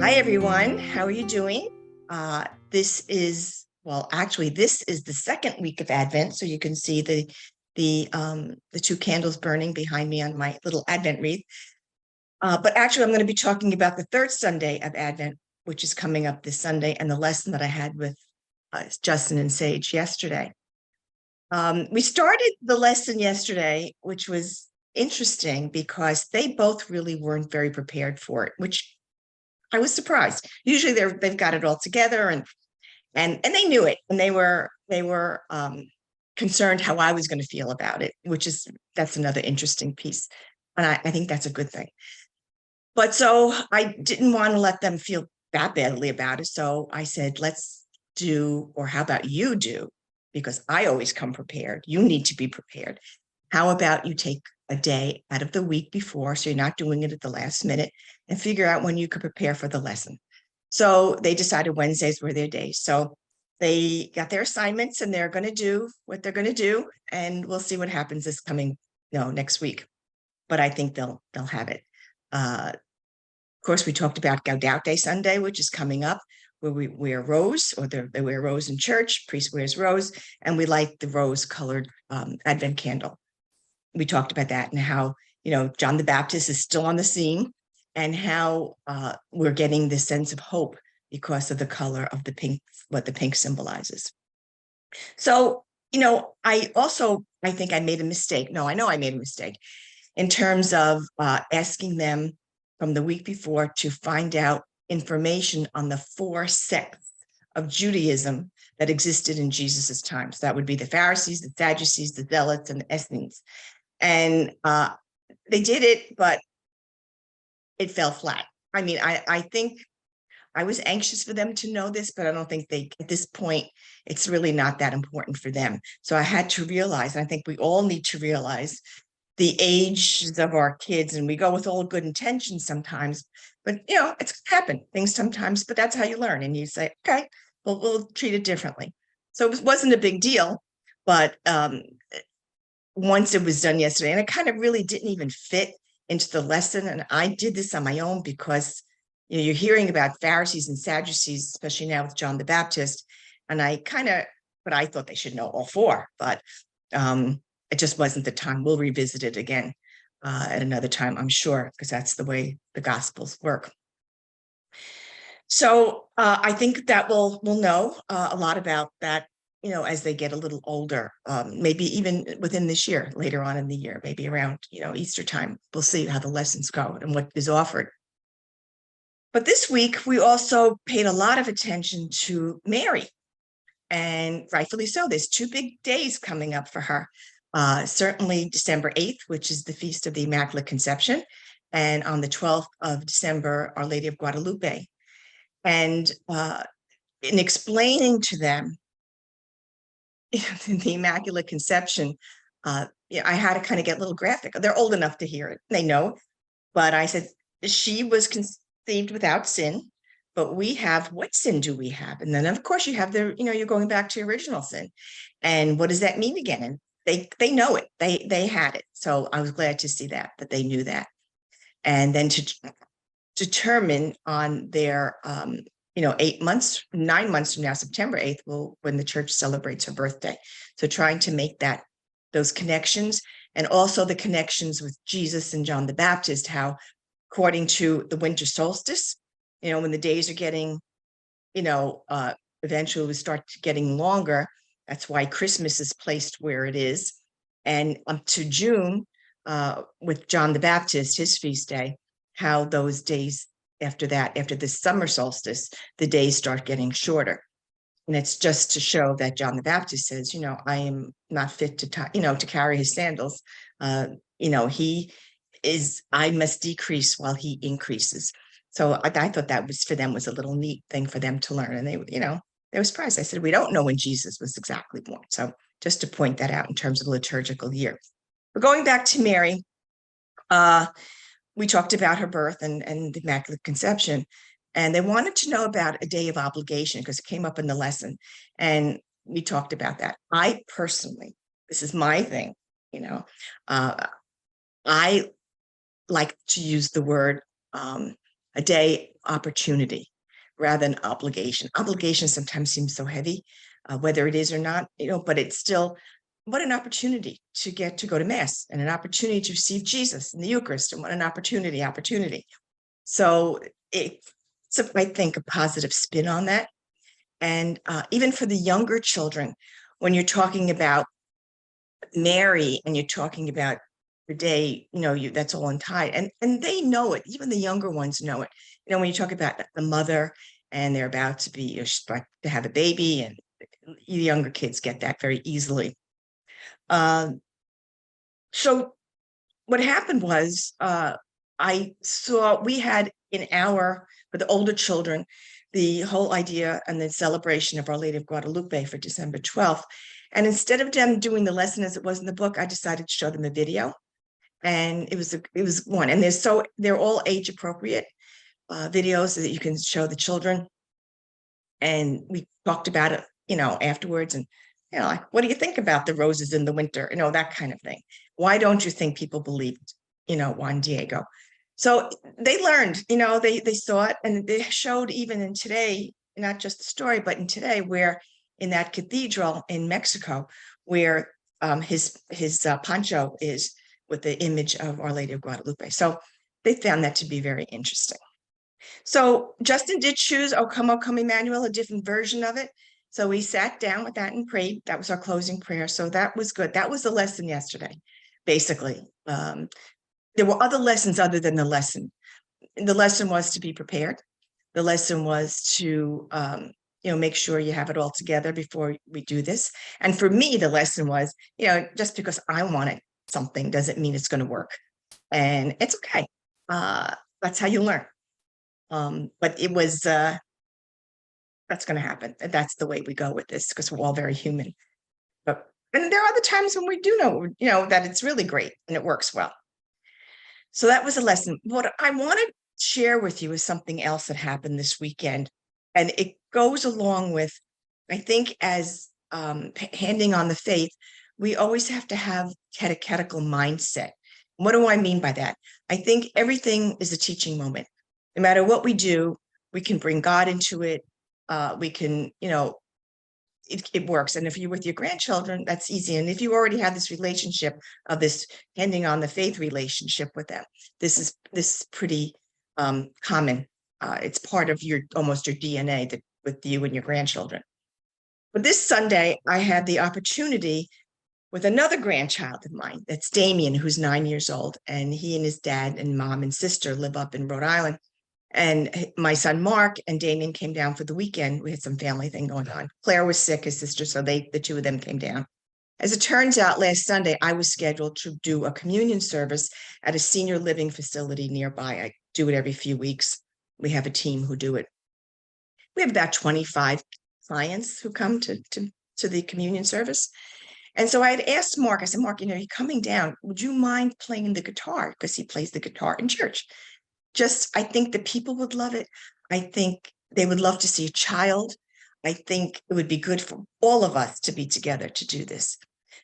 Hi, everyone. How are you doing? This is the second week of Advent, so you can see the two candles burning behind me on my little Advent wreath. But actually, I'm going to be talking about the third Sunday of Advent, which is coming up this Sunday, and the lesson that I had with Justin and Sage yesterday. We started the lesson yesterday, which was interesting because they both really weren't very prepared for it, which I was surprised. Usually they've got it all together and they knew it, and they were concerned how I was going to feel about it, that's another interesting piece. And I think that's a good thing. But so I didn't want to let them feel that badly about it. So I said, let's do, or how about you do? Because I always come prepared. You need to be prepared. How about you take a day out of the week before, so you're not doing it at the last minute, and figure out when you could prepare for the lesson. So they decided Wednesdays were their days. So they got their assignments and they're going to do what they're going to do. And we'll see what happens this coming, next week. But I think they'll have it. Of course, we talked about Gaudete Sunday, which is coming up, where we wear rose, or they wear rose in church. Priest wears rose, and we light the rose-colored Advent candle. We talked about that and how, John the Baptist is still on the scene, and how we're getting this sense of hope because of the color of the pink, what the pink symbolizes. So, I think I made a mistake. No, I know I made a mistake in terms of asking them from the week before to find out information on the 4 sects of Judaism that existed in Jesus's time. So that would be the Pharisees, the Sadducees, the Zealots, and the Essenes. And they did it, but it fell flat. I mean, I think I was anxious for them to know this, but I don't think at this point, it's really not that important for them. So I had to realize, and I think we all need to realize, the ages of our kids, and we go with all good intentions sometimes, but it's happened things sometimes, but that's how you learn. And you say, okay, well, we'll treat it differently. So it wasn't a big deal, but once it was done yesterday, and it kind of really didn't even fit into the lesson. And I did this on my own because you're hearing about Pharisees and Sadducees, especially now with John the Baptist. And but I thought they should know all 4, but it just wasn't the time. We'll revisit it again at another time, I'm sure, because that's the way the Gospels work. So I think that we'll know a lot about that, as they get a little older, maybe even within this year, later on in the year, maybe around, Easter time. We'll see how the lessons go and what is offered. But this week, we also paid a lot of attention to Mary, and rightfully so. There's 2 big days coming up for her. Certainly December 8th, which is the Feast of the Immaculate Conception, and on the 12th of December, Our Lady of Guadalupe. And in explaining to them the Immaculate Conception, I had to kind of get a little graphic. They're old enough to hear it. They know. But I said, she was conceived without sin, but what sin do we have? And then, of course, you have you're going back to original sin. And what does that mean again? And they know it. They had it. So I was glad to see that they knew that. And then to determine on their 9 months from now, September 8th, when the church celebrates her birthday. So trying to make those connections, and also the connections with Jesus and John the Baptist, how according to the winter solstice, when the days are getting, eventually we start getting longer. That's why Christmas is placed where it is. And up to June, with John the Baptist, his feast day, how those days after the summer solstice, the days start getting shorter. And it's just to show that John the Baptist says, I am not fit to carry his sandals. I must decrease while he increases. So I thought that was, for them, was a little neat thing for them to learn. And they were surprised. I said, we don't know when Jesus was exactly born. So just to point that out in terms of the liturgical year. But going back to Mary, we talked about her birth and the Immaculate Conception, and they wanted to know about a day of obligation because it came up in the lesson. And we talked about that. I personally, this is my thing, I like to use the word a day opportunity rather than obligation. Obligation sometimes seems so heavy, whether it is or not, but it's still, what an opportunity to get to go to mass and an opportunity to receive Jesus in the Eucharist, and what an opportunity. So it's, I think, a positive spin on that. And even for the younger children, when you're talking about Mary and you're talking about the day, that's all untied, and they know it. Even the younger ones know it. When you talk about the mother and they're about to be to have a baby, and the younger kids get that very easily. So what happened was, I saw we had for the older children, the whole idea and the celebration of Our Lady of Guadalupe for December 12th. And instead of them doing the lesson as it was in the book, I decided to show them a video. And it was one, and they're all age appropriate videos so that you can show the children. And we talked about it, afterwards, and like, what do you think about the roses in the winter? That kind of thing. Why don't you think people believed, Juan Diego? So they learned, they saw it, and they showed even in today, not just the story, but in today, where in that cathedral in Mexico, where his poncho is with the image of Our Lady of Guadalupe. So they found that to be very interesting. So Justin did choose O Come, Emmanuel, a different version of it. So we sat down with that and prayed. That was our closing prayer. So that was good. That was the lesson yesterday, basically. There were other lessons other than the lesson. The lesson was to be prepared. The lesson was to, make sure you have it all together before we do this. And for me, the lesson was, just because I wanted something doesn't mean it's going to work. And it's okay. That's how you learn. But it was, that's going to happen. That's the way we go with this, because we're all very human. And there are other times when we do know, that it's really great and it works well. So that was a lesson. What I want to share with you is something else that happened this weekend. And it goes along with, I think, as handing on the faith, we always have to have catechetical mindset. What do I mean by that? I think everything is a teaching moment. No matter what we do, we can bring God into it. We can, it works. And if you're with your grandchildren, that's easy. And if you already have this relationship of this handing on the faith relationship with them, this is pretty common. It's part of almost your DNA with you and your grandchildren. But this Sunday, I had the opportunity with another grandchild of mine. That's Damien, who's 9 years old. And he and his dad and mom and sister live up in Rhode Island. And my son, Mark, and Damien came down for the weekend. We had some family thing going on. Claire was sick, his sister, so the two of them came down. As it turns out, last Sunday, I was scheduled to do a communion service at a senior living facility nearby. I do it every few weeks. We have a team who do it. We have about 25 clients who come to the communion service. And so I had asked Mark, I said, Mark, you're coming down. Would you mind playing the guitar? Because he plays the guitar in church. I think the people would love it. I think they would love to see a child. I think it would be good for all of us to be together to do this.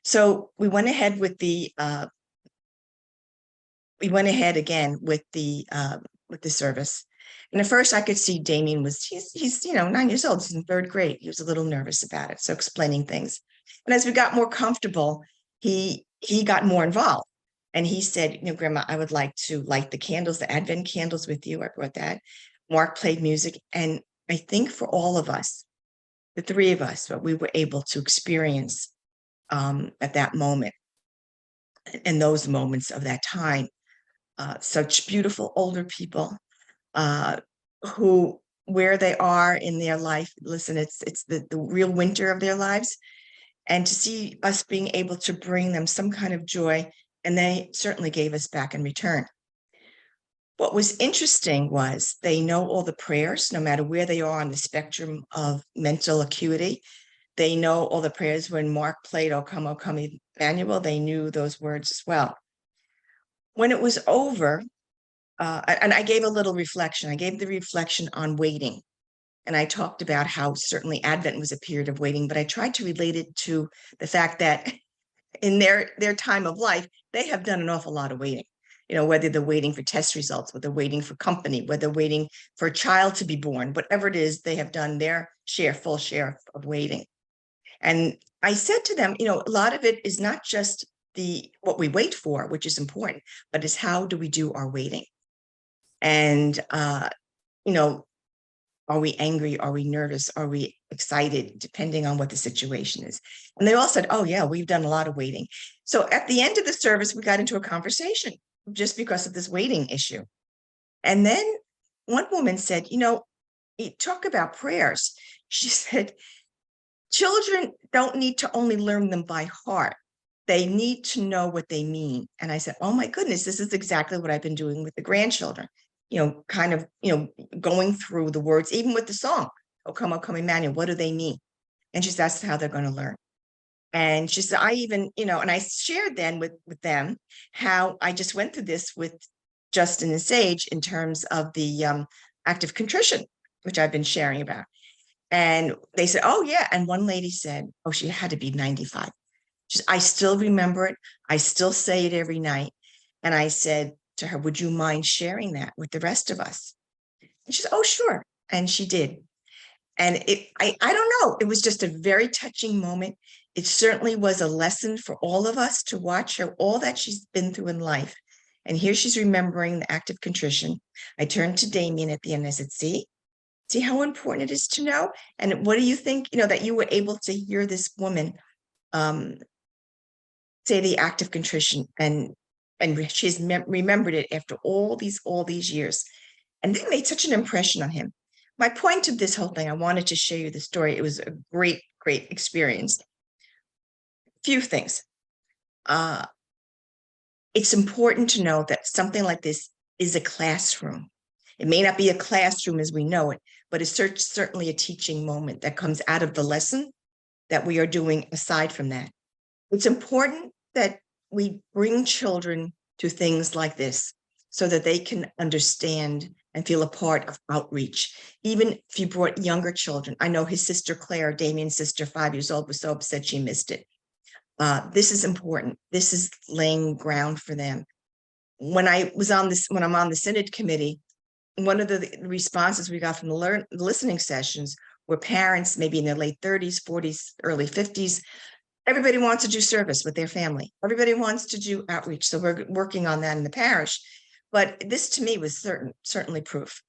So we went ahead with again with the service. And at first I could see Damien he's 9 years old. He's in third grade. He was a little nervous about it. So explaining things. And as we got more comfortable, he got more involved. And he said, Grandma, I would like to light the candles, the Advent candles with you. I brought that. Mark played music. And I think for all of us, the three of us, what we were able to experience at that moment, and those moments of that time, such beautiful older people who, where they are in their life, listen, it's the real winter of their lives. And to see us being able to bring them some kind of joy, and they certainly gave us back in return. What was interesting was they know all the prayers, no matter where they are on the spectrum of mental acuity. They know all the prayers. When Mark played O Come, Emmanuel, they knew those words as well. When it was over, and I gave a little reflection. I gave the reflection on waiting. And I talked about how certainly Advent was a period of waiting, but I tried to relate it to the fact that in their time of life, they have done an awful lot of waiting. whether they're waiting for test results, whether they're waiting for company, whether they're waiting for a child to be born, whatever it is, they have done their full share of waiting. And I said to them, a lot of it is not just what we wait for, which is important, but is how do we do our waiting? And, are we angry? Are we nervous? Are we excited? Depending on what the situation is. And they all said, oh yeah, we've done a lot of waiting. So at the end of the service, we got into a conversation just because of this waiting issue. And then one woman said, you talk about prayers. She said, children don't need to only learn them by heart. They need to know what they mean. And I said, oh my goodness, this is exactly what I've been doing with the grandchildren, kind of, going through the words, even with the song, oh, come, Emmanuel, what do they mean? And she said, that's how they're going to learn. And she said, I even, and I shared then with them how I just went through this with Justin and Sage in terms of the act of contrition, which I've been sharing about. And they said, oh yeah. And one lady said, oh, she had to be 95. I still remember it. I still say it every night. And I said to her, would you mind sharing that with the rest of us? And she said, oh, sure. And she did. And I don't know, it was just a very touching moment. It certainly was a lesson for all of us to watch her, all that she's been through in life. And here she's remembering the act of contrition. I turned to Damien at the end and I said, see how important it is to know? And what do you think, that you were able to hear this woman say the act of contrition, and she's remembered it after all these years. And that made such an impression on him. My point of this whole thing, I wanted to share you the story. It was a great experience. Few things. It's important to know that something like this is a classroom. It may not be a classroom as we know it, but it's certainly a teaching moment that comes out of the lesson that we are doing aside from that. It's important that we bring children to things like this so that they can understand and feel a part of outreach. Even if you brought younger children, I know his sister Claire, Damien's sister, 5 years old, was so upset she missed it. This is important. This is laying ground for them. When I'm on the Synod committee, one of the responses we got from the listening sessions were parents, maybe in their late 30s, 40s, early 50s. Everybody wants to do service with their family. Everybody wants to do outreach. So we're working on that in the parish. But this to me was certainly proof.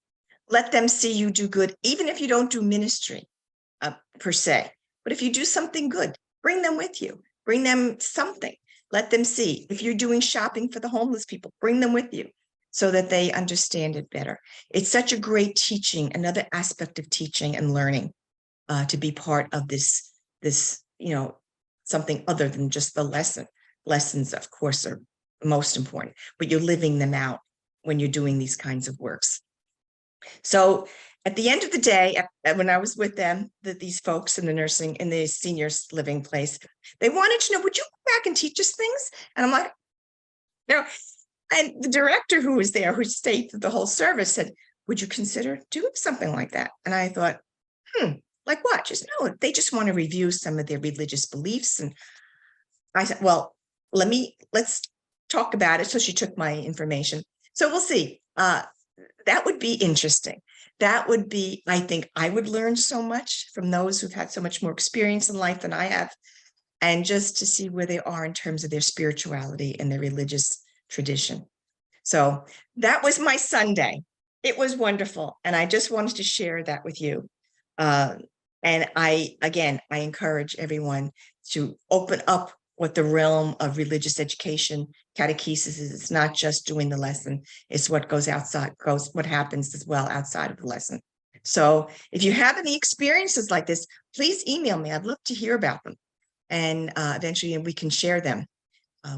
Let them see you do good, even if you don't do ministry per se. But if you do something good, bring them with you. Bring them something. Let them see. If you're doing shopping for the homeless people, bring them with you so that they understand it better. It's such a great teaching, another aspect of teaching and learning, to be part of this, something other than just the lesson. Lessons, of course, are most important, but you're living them out when you're doing these kinds of works. So at the end of the day, when I was with them, these folks in the seniors living place, they wanted to know, would you go back and teach us things? And I'm like, no. And the director who was there, who stayed through the whole service, said, would you consider doing something like that? And I thought, like what? Just no, they just want to review some of their religious beliefs. And I said, well, let's talk about it. So she took my information. So we'll see. That would be interesting. That would be, I think I would learn so much from those who've had so much more experience in life than I have. And just to see where they are in terms of their spirituality and their religious tradition. So that was my Sunday. It was wonderful. And I just wanted to share that with you. And I encourage everyone to open up what the realm of religious education, catechesis is. It's not just doing the lesson. It's what goes outside, what happens as well outside of the lesson. So if you have any experiences like this, please email me. I'd love to hear about them. And eventually we can share them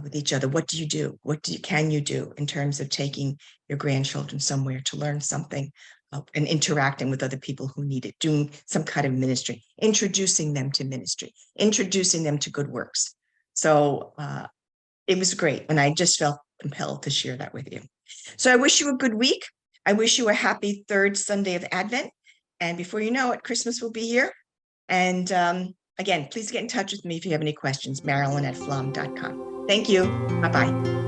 with each other. What do you do? Can you do in terms of taking your grandchildren somewhere to learn something and interacting with other people who need it, doing some kind of ministry, introducing them to ministry, introducing them to good works. So it was great. And I just felt compelled to share that with you. So I wish you a good week. I wish you a happy third Sunday of Advent. And before you know it, Christmas will be here. And again, please get in touch with me if you have any questions, Marilyn@flom.com. Thank you. Bye-bye.